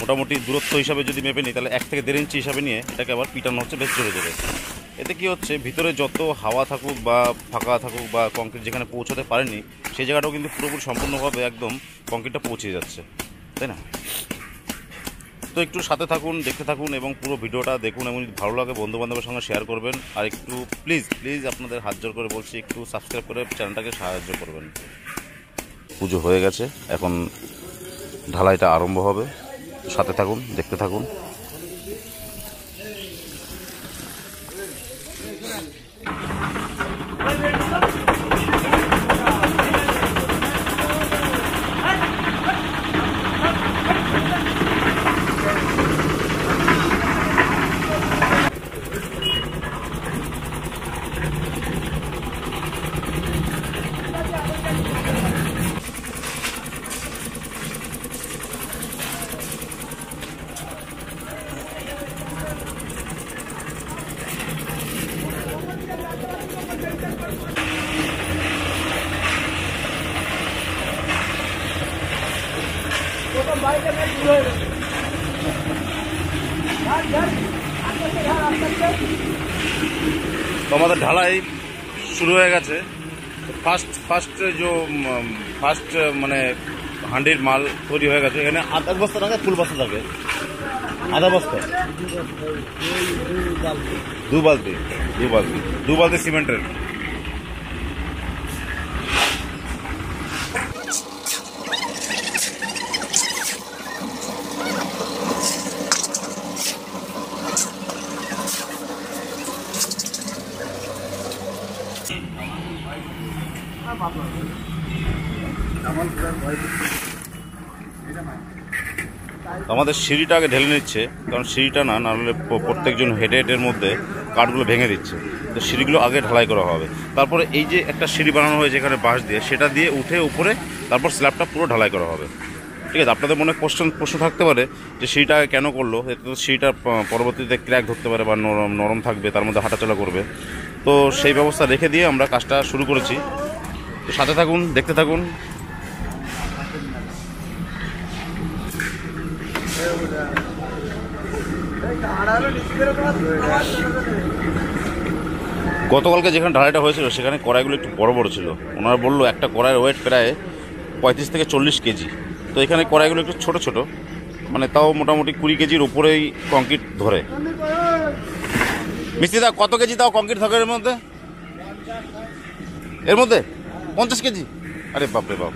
মোটামুটি দূরত্ব হিসাবে যদি মেপে নিই তাহলে 1 থেকে 1.5 ইঞ্চি হিসাবে নিয়ে এটাকে আবার পিটানো হচ্ছে বেশ জোরে জোরে। এতে কি হচ্ছে, ভিতরে যত হাওয়া থাকুক বা ফাঁকা থাকুক বা কংক্রিট যেখানে পৌঁছাতে পারেনি সেই জায়গাটাও কিন্তু পুরোপুরি সম্পূর্ণভাবে একদম কংক্রিটটা পৌঁছে যাচ্ছে, তাই না? তো একটু সাথে থাকুন, দেখতে থাকুন এবং পুরো ভিডিওটা দেখুন এবং যদি ভালো লাগে বন্ধুবান্ধবের সঙ্গে শেয়ার করবেন। আর একটু প্লিজ আপনাদের হাত জোর করে বলছি, একটু সাবস্ক্রাইব করে চ্যানেলটাকে সাহায্য করবেন। পুজো হয়ে গেছে, এখন ঢালাইটা আরম্ভ হবে। সাথে থাকুন, দেখতে থাকুন। তো আমাদের ঢালাই শুরু হয়ে গেছে। ফার্স্ট মানে হান্ডির মাল তৈরি হয়ে গেছে। এখানে আধা বস্তা থাকে, ফুল বস্তা থাকে, আধা বস্তা, দু বালতি সিমেন্টের। আমাদের সিঁড়িটা আগে ঢেলে নিচ্ছে, কারণ সিঁড়িটা না হলে প্রত্যেকজন হেডের মধ্যে কাঠগুলো ভেঙে দিচ্ছে। তো সিঁড়িগুলো আগে ঢালাই করা হবে, তারপরে এই যে একটা সিঁড়ি বানানো হয়েছে এখানে বাঁশ দিয়ে, সেটা দিয়ে উঠে উপরে তারপর স্ল্যাবটা পুরো ঢালাই করা হবে। ঠিক আছে, আপনাদের মনে প্রশ্ন থাকতে পারে যে সিঁড়িটা কেন করলো। এতে তো সিঁড়িটা পরবর্তীতে ক্র্যাক ধরতে পারে বা নরম থাকবে, তার মধ্যে হাঁটাচলা করবে। তো সেই ব্যবস্থা রেখে দিয়ে আমরা কাজটা শুরু করেছি। তো সাথে থাকুন, দেখতে থাকুন। গতকালকে যেখানে ঢালাইটা হয়েছিল সেখানে কড়াইগুলো একটু বড় বড় ছিল। ওনারা বললো একটা কড়াইয়ের ওয়েট প্রায় 35 থেকে 40 কেজি। তো এখানে কড়াইগুলো একটু ছোট ছোট, মানে তাও মোটামুটি 20 কেজির উপরেই কংক্রিট ধরে। মিস্ত্রিদা কত কেজি তাও কংক্রিট থাকে এর মধ্যে? 50 কেজি? আরে বাপরে বাপ।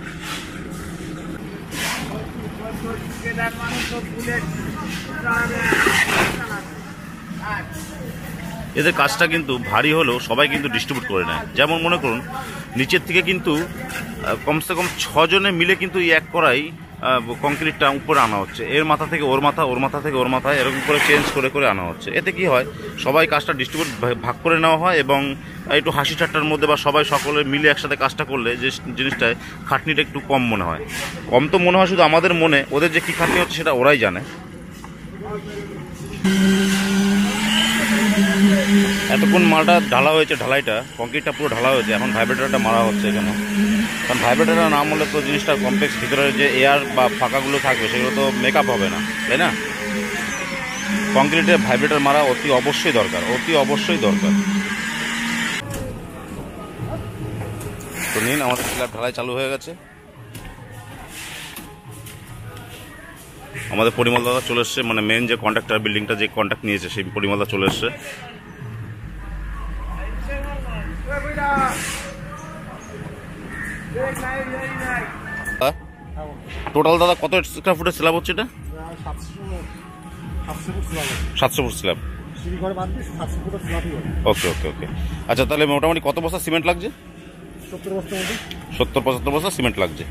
এদের কাজটা কিন্তু ভারী হলেও সবাই কিন্তু ডিস্ট্রিবিউট করে নেয়। যেমন মনে করুন নিচের থেকে কিন্তু কমসে কম 6 জনে মিলে কিন্তু এই এক কড়াই কংক্রিটটা উপরে আনা হচ্ছে। এর মাথা থেকে ওর মাথা, ওর মাথা থেকে ওর মাথা, এরকম করে চেঞ্জ করে করে আনা হচ্ছে। এতে কি হয়, সবাই কাজটা ডিস্ট্রিবিউট ভাগ করে নেওয়া হয় এবং একটু হাসি ঠাট্টার মধ্যে বা সবাই সকলে মিলে একসাথে কাজটা করলে যে জিনিসটায় খাটনিটা একটু কম মনে হয়। কম তো মনে হয় শুধু আমাদের মনে, ওদের যে কী খাটনি হচ্ছে সেটা ওরাই জানে। এতক্ষণ মালটা ঢালা হয়েছে, ঢালাইটা কংক্রিটটা পুরো ঢালা হয়েছে। এখন ভাইব্রেটরটা মারা হচ্ছে এখানে, কারণ ভাইব্রেটরটা না হলে তো জিনিসটা কমপ্লেক্স ভিতরে যে এয়ার বা ফাঁকাগুলো থাকবে সেগুলো তো মেকআপ হবে না, তাই না? কংক্রিটে ভাইব্রেটর মারা অতি অবশ্যই দরকার। তো নিন, আমাদের স্ল্যাব ঢালাই চালু হয়ে গেছে। আমাদের পরিমল দাদা চলে এসছে, মানে মেন যে কন্ট্রাক্টর, বিল্ডিংটা যে কন্ট্রাক্ট নিয়েছে সেই পরিমল দাদা চলে এসছে। টোটাল দাদা কত স্কোয়ার ফুটের স্ল্যাব হচ্ছে এটা? 700 ফুট স্ল্যাব। ওকে। আচ্ছা, তাহলে মোটামুটি কত বস্তা সিমেন্ট লাগছে? 70-75 বস্তা সিমেন্ট লাগছে।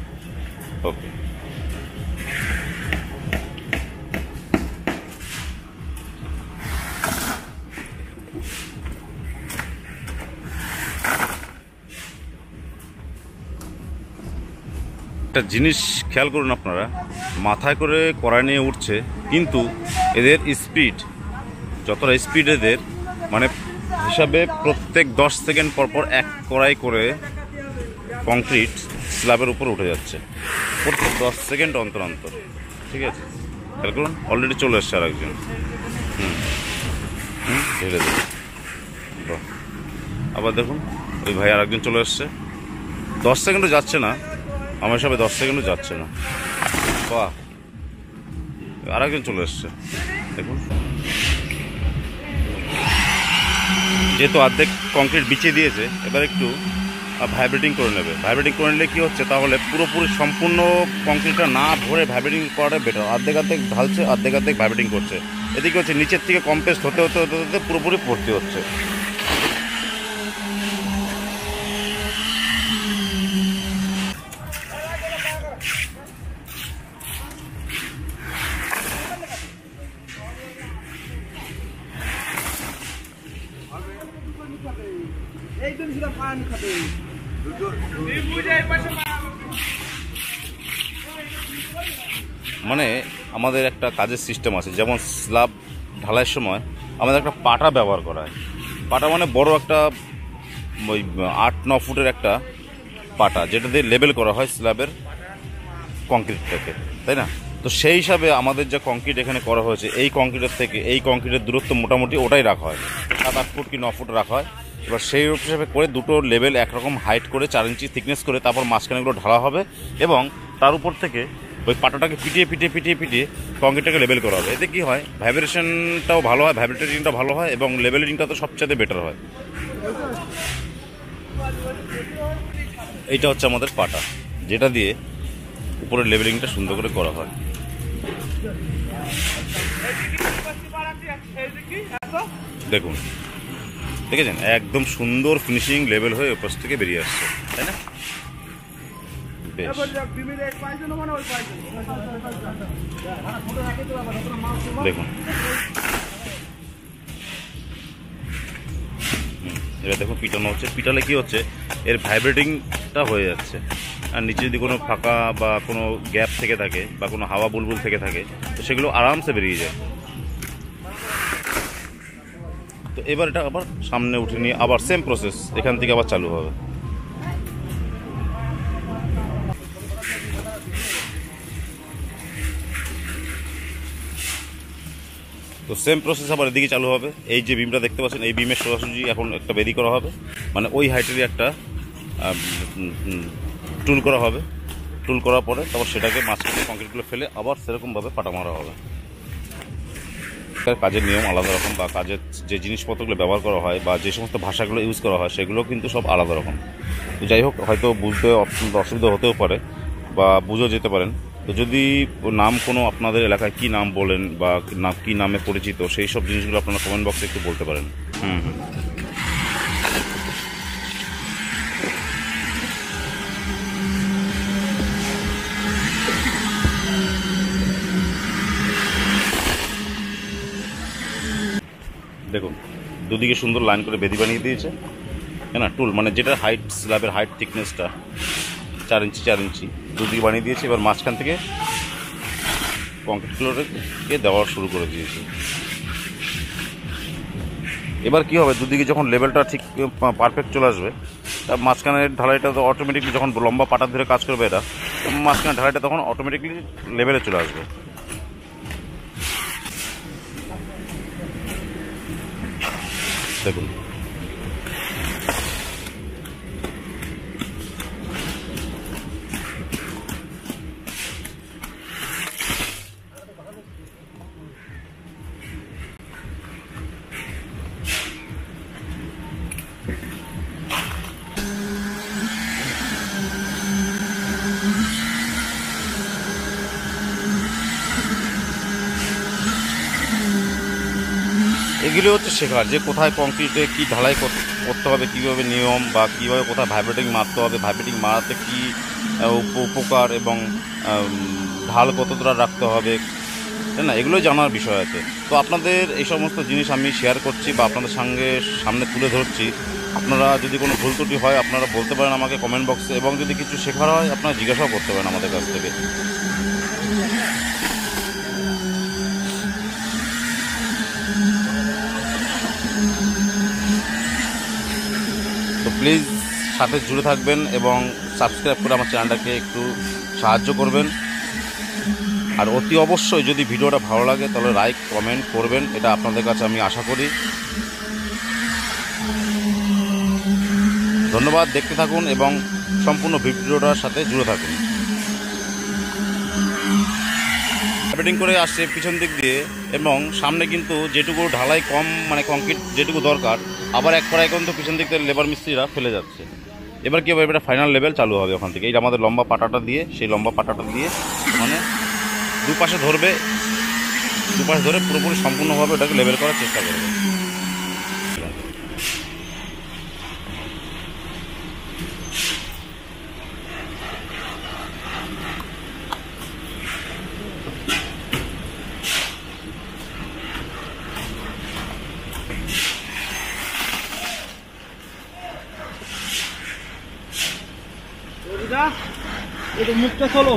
ওকে। একটা জিনিস খেয়াল করুন আপনারা, মাথায় করে কড়াই নিয়ে উঠছে, কিন্তু এদের স্পিড, যতটা স্পিড এদের, মানে হিসাবে প্রত্যেক 10 সেকেন্ড পরপর এক কড়াই করে কংক্রিট স্ল্যাবের উপর উঠে যাচ্ছে, প্রত্যেক 10 সেকেন্ড অন্তর। ঠিক আছে, খেয়াল করুন, অলরেডি চলে এসছে আর একজন। ঢেলে দেবে। বাহ, আবার দেখুন ওই ভাই আর একজন চলে এসছে। 10 সেকেন্ডও যাচ্ছে না আমার হিসাবে, 10 সেকেন্ডও যাচ্ছে না। বাহ, আর একজন চলে এসছে দেখুন। যেহেতু অর্ধেক কংক্রিট বিছিয়ে দিয়েছে, এবার একটু ভাইব্রেটিং করে নেবে। ভাইব্রেটিং করে নিলে কী হচ্ছে, তাহলে পুরোপুরি সম্পূর্ণ কংক্রিটটা না ভরে ভাইব্রেটিং করাটা বেটার। অর্ধেক অর্ধেক ঢালছে, অর্ধেক অর্ধেক ভাইব্রেটিং করছে। এদিকে হচ্ছে নিচের থেকে কম্প্রেসড হতে হতে হতে হতে পুরোপুরি ভর্তি হচ্ছে। মানে আমাদের একটা কাজের সিস্টেম আছে, যেমন স্ল্যাব ঢালাইয়ের সময় আমাদের একটা পাটা ব্যবহার করা হয়। পাটা মানে বড় একটা ওই 8-9 ফুটের একটা পাটা, যেটা দিয়ে লেবেল করা হয় স্ল্যাবের কংক্রিটটাকে, তাই না? তো সেই হিসাবে আমাদের যে কংক্রিট এখানে করা হয়েছে, এই কংক্রিটের থেকে এই কংক্রিটের দূরত্ব মোটামুটি ওটাই রাখা হয়, 7-8 ফুট কি 9 ফুট রাখা হয়। এবার সেই হিসাবে করে দুটো লেভেল একরকম হাইট করে 4 ইঞ্চি থিকনেস করে তারপর মাঝখানেগুলো ঢালা হবে, এবং তার উপর থেকে ওই পাটাটাকে পিটিয়ে পিটিয়ে পিটিয়ে পিটিয়ে কংক্রিটটাকে লেবেল করা হবে। এতে কী হয়, ভাইব্রেশনটাও ভালো হয়, ভাইব্রেটিংটা ভালো হয়, এবং লেবেলিংটা তো সবচেয়ে বেটার হয়। এইটা হচ্ছে আমাদের পাটা, যেটা দিয়ে উপরের লেবেলিংটা সুন্দর করে করা হয়। দেখুন, দেখেছেন একদম সুন্দর ফিনিশিং লেভেল হয়ে উপর থেকে বেরিয়ে আসছে, তাই না? দেখুন, এবার দেখুন পিটানো হচ্ছে। পিটালে কি হচ্ছে, এর ভাইব্রেটিংটা হয়ে যাচ্ছে। আর নিচে যদি কোনো ফাঁকা বা কোনো গ্যাপ থেকে থাকে বা কোনো হাওয়া বুলবুল থেকে থাকে, তো সেগুলো আরামসে বেরিয়ে যায়। তো এবার এটা আবার সামনে উঠে নিয়ে আবার সেম প্রসেস এখান থেকে আবার চালু হবে। তো সেম প্রসেস আবার এদিকে চালু হবে। এই যে বিমটা দেখতে পাচ্ছেন, এই বিমের সোজাসুজি এখন একটা বেরি করা হবে, মানে ওই হাইটেরই একটা টুল করা হবে। টুল করার পরে তারপর সেটাকে মাঝখানে কংক্রিটগুলো ফেলে আবার সেরকমভাবে পাটা মারা হবে। কাজের নিয়ম আলাদা রকম, বা কাজের যে জিনিসপত্রগুলো ব্যবহার করা হয় বা যে সমস্ত ভাষাগুলো ইউজ করা হয় সেগুলো কিন্তু সব আলাদা রকম। তো যাই হোক, হয়তো বুঝতে অসুবিধা হতেও পারে বা বুঝেও যেতে পারেন। তো যদি নাম কোনো আপনাদের এলাকায় কী নাম বলেন বা কী নামে পরিচিত, সেই সব জিনিসগুলো আপনারা কমেন্ট বক্সে একটু বলতে পারেন। দেখুন, দুদিকে সুন্দর লাইন করে বেদি বানিয়ে দিয়েছে, হ্যাঁ না? টুল মানে যেটা হাইট, স্ল্যাবের হাইট থিকনেসটা 4 ইঞ্চি 4 ইঞ্চি দুদিকে বানিয়ে দিয়েছে। এবার মাঝখান থেকে কংক্রিটগুলোকে দেওয়া শুরু করে দিয়েছে। এবার কি হবে, দুদিকে যখন লেভেলটা ঠিক পারফেক্ট চলে আসবে, তার মাঝখানের ঢালাইটা তো অটোমেটিকলি, যখন লম্বা পাটা ধরে কাজ করবে এটা, মাঝখানের ঢালাইটা তখন অটোমেটিকলি লেভেলে চলে আসবে। দেখুন, এগুলো হচ্ছে শেখার, যে কোথায় কংক্রিটে কী ঢালাই করতে হবে, কীভাবে নিয়ম, বা কীভাবে কোথায় ভাইব্রেটিং মারতে হবে, ভাইব্রেটিং মারাতে কী উপকার, এবং ঢাল কতটা রাখতে হবে, তাই না? এগুলোই জানার বিষয় আছে। তো আপনাদের এই সমস্ত জিনিস আমি শেয়ার করছি বা আপনাদের সামনে তুলে ধরছি। আপনারা যদি কোনো ভুল ত্রুটি হয় আপনারা বলতে পারেন আমাকে কমেন্ট বক্সে, এবং যদি কিছু শেখার হয় আপনারা জিজ্ঞাসাও করতে পারেন আমাদের কাছ থেকে। তো প্লিজ সাথে জুড়ে থাকবেন এবং সাবস্ক্রাইব করে আমার চ্যানেলটাকে একটু সাহায্য করবেন। আর অতি অবশ্যই যদি ভিডিওটা ভালো লাগে তাহলে লাইক কমেন্ট করবেন, এটা আপনাদের কাছে আমি আশা করি। ধন্যবাদ, দেখতে থাকুন এবং সম্পূর্ণ ভিডিওটার সাথে জুড়ে থাকুন। কার্পেটিং করে আসছে পিছন দিক দিয়ে এবং সামনে কিন্তু যেটুকু ঢালাই কম মানে কংক্রিট যেটুকু দরকার আবার এক কড়াই কিন্তু পিছন দিক থেকে লেবার মিস্ত্রিরা ফেলে যাচ্ছে। এবার কী হবে, এটা ফাইনাল লেভেল চালু হবে ওখান থেকে। এই আমাদের লম্বা পাটাটা দিয়ে, সেই লম্বা পাটাটা দিয়ে মানে দুপাশে ধরে পুরোপুরি সম্পূর্ণভাবে ওটাকে লেভেল করার চেষ্টা করবে। মুখটা চলো।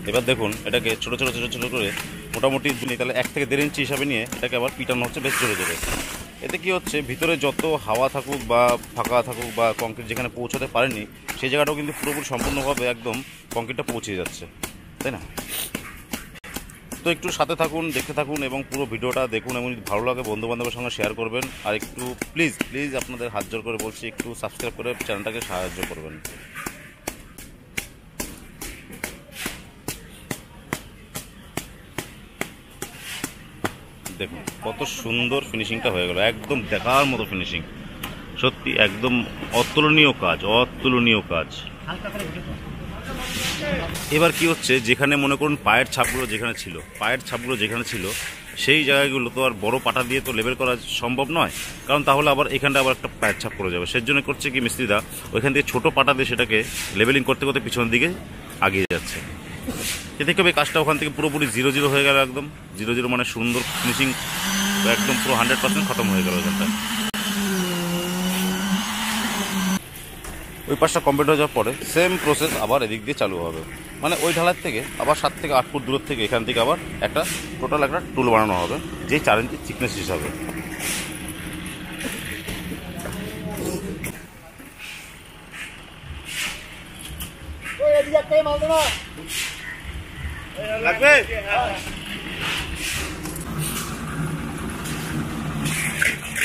এবার দেখুন এটাকে ছোটো করে মোটামুটি তাহলে 1 থেকে 1.5 ইঞ্চি হিসাবে নিয়ে এটাকে আবার পিটানো হচ্ছে বেশ জোরে। এতে কি হচ্ছে, ভিতরে যত হাওয়া থাকুক বা ফাঁকা থাকুক বা কংক্রিট যেখানে পৌঁছাতে পারেনি সেই জায়গাটাও কিন্তু পুরোপুরি সম্পূর্ণভাবে একদম কংক্রিটটা পৌঁছে যাচ্ছে, তাই না? তো একটু সাথে থাকুন, দেখতে থাকুন এবং পুরো ভিডিওটা দেখুন এবং যদি ভালো লাগে বন্ধুবান্ধবের সঙ্গে শেয়ার করবেন। আর একটু প্লিজ আপনাদের হাত জোর করে বলছি, একটু সাবস্ক্রাইব করে চ্যানেলটাকে সাহায্য করবেন। দেখুন কত সুন্দর ফিনিশিংটা হয়ে গেল, একদম দেখার মতো ফিনিশিং, সত্যি একদম অতুলনীয় কাজ। এবার কি হচ্ছে, যেখানে মনে করুন পায়ের ছাপগুলো যেখানে ছিল সেই জায়গাগুলো তো আর বড় পাটা দিয়ে তো লেবেল করা সম্ভব নয়, কারণ তাহলে আবার এখানটা আবার একটা পায়ের ছাপ পড়ে যাবে। সেজন্য করছে কি মিস্ত্রিরা ওইখান থেকে ছোটো পাটা দিয়ে সেটাকে লেবেলিং করতে পিছনের দিকে আগিয়ে যাচ্ছে। এতে কি হবে, কাজটা ওখান থেকে পুরোপুরি 0 হয়ে গেল, একদম 0 মানে সুন্দর ফিনিশিং, একদম পুরো 100% খতম হয়ে গেল ওখানটা। ওই পাশটা কমপ্লিট হয়ে যাওয়ার পরে সেম প্রসেস আবার এদিক দিয়ে চালু হবে, মানে ওই ঢালার থেকে আবার 7 থেকে 8 ফুট দূর থেকে এখান থেকে আবার টোটাল একটা টুল বানানো হবে, যেই 4 ইঞ্চি থিকনেস হিসাবে।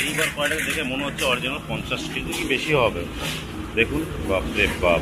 এইবার কয়টাকে দেখে মনে হচ্ছে অরিজিনাল 50 কেজি কি বেশি হবে। দেখুন, বাপরে বাপ।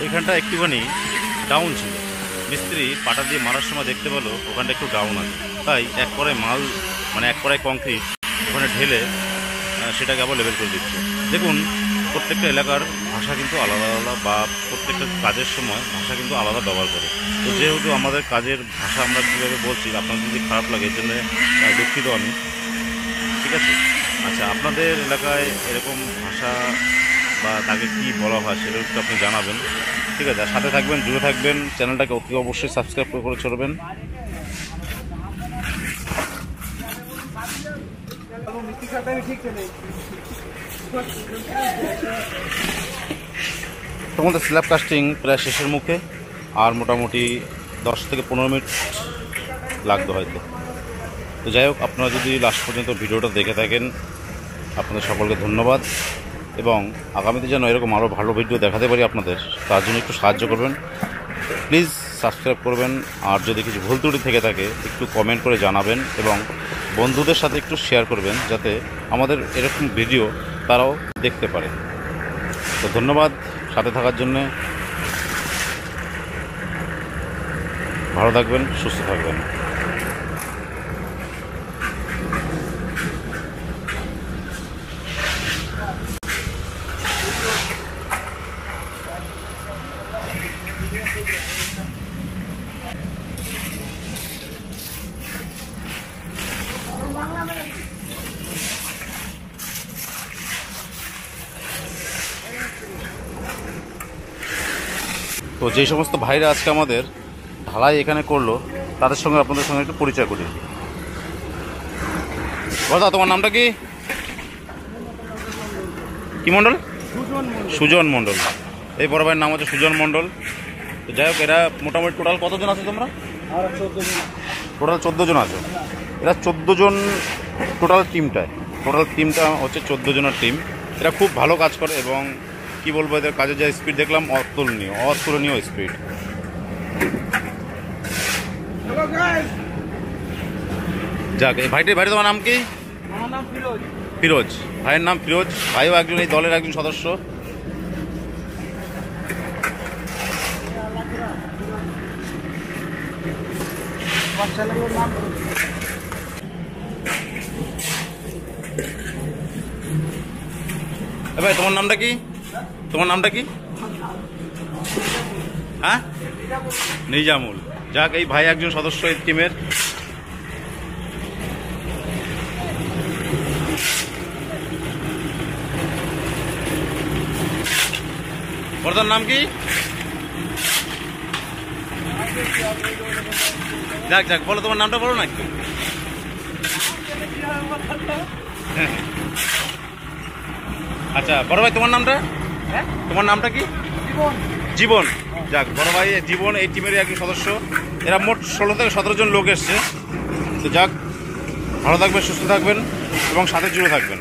ওইখানটা একটুখানি ডাউন ছিল, মিস্ত্রি পাটা দিয়ে মারার সময় দেখতে পেলো ওখানটা একটু ডাউন আছে, তাই এক কড়াই মাল মানে এক কড়াই কংক্রিট ওখানে ঢেলে সেটাকে আবার লেভেল করে দিচ্ছে। দেখুন প্রত্যেকটা এলাকার ভাষা কিন্তু আলাদা আলাদা, বা প্রত্যেকটা কাজের সময় ভাষা কিন্তু আলাদা ব্যবহার করে। তো যেহেতু আমাদের কাজের ভাষা আমরা কীভাবে বলছি, আপনার যদি খারাপ লাগে এর জন্য দুঃখিত আমি, ঠিক আছে? আচ্ছা, আপনাদের এলাকায় এরকম ভাষা বা তাকে কী বলা হয় সেটা একটু আপনি জানাবেন, ঠিক আছে? আর সাথে থাকবেন, জুড়ে থাকবেন, চ্যানেলটাকে অতি অবশ্যই সাবস্ক্রাইব করে চলবেন। তোমাদের স্ল্যাব কাস্টিং প্রায় শেষের মুখে, আর মোটামুটি 10 থেকে 15 মিনিট লাগবে হয়তো। তো যাই হোক, আপনারা যদি লাস্ট পর্যন্ত ভিডিওটা দেখে থাকেন আপনাদের সকলকে ধন্যবাদ, এবং আগামীতে যেন এরকম আরও ভালো ভিডিও দেখাতে পারি আপনাদের, তার জন্য একটু সাহায্য করবেন, প্লিজ সাবস্ক্রাইব করবেন। আর যদি কিছু ভুল ত্রুটি থেকে থাকে একটু কমেন্ট করে জানাবেন, এবং বন্ধুদের সাথে একটু শেয়ার করবেন যাতে আমাদের এরকম ভিডিও তারাও দেখতে পারে। তো ধন্যবাদ সাথে থাকার জন্যে, ভালো থাকবেন, সুস্থ থাকবেন। তো যেই সমস্ত ভাইরা আজকে আমাদের ঢালাই এখানে করলো তাদের সঙ্গে আপনাদের সঙ্গে একটু পরিচয় করি। দাদা, তোমার নামটা কি? কি মণ্ডল? সুজন মণ্ডল। এই বড় ভাইয়ের নাম হচ্ছে সুজন মণ্ডল। তো যাই হোক, এরা মোটামুটি টোটাল কতজন আছে তোমরা? টোটাল 14 জন আছে। এরা 14 জন টোটাল টিমটা হচ্ছে 14 জনের টিম। এরা খুব ভালো কাজ করে, এবং কি বলবো, এদের কাজের যা স্পিড দেখলাম অতুলনীয় স্পিড। যাক, এই ভাইটি তোমার নাম কি? আমার নাম ফিরোজ। ফিরোজ, ভাইয়ের নাম ফিরোজ, ভাইও একজন এই দলের একজন সদস্য। ভাই, তোমার নামটা কি? হ্যাঁ, নিজামুল। যাক, এই ভাই একজন সদস্য এই টিমের। বড়দার নাম কি? যাক, বলো তোমার নামটা, বলো না একটু। আচ্ছা বড় ভাই, তোমার নামটা কি? জীবন। যাক, বড় ভাই জীবন এই টিমেরই একজন সদস্য। এরা মোট 16 থেকে 17 জন লোক এসছে। তো যাক, ভালো থাকবেন, সুস্থ থাকবেন, এবং সাথে জুড়ে থাকবেন।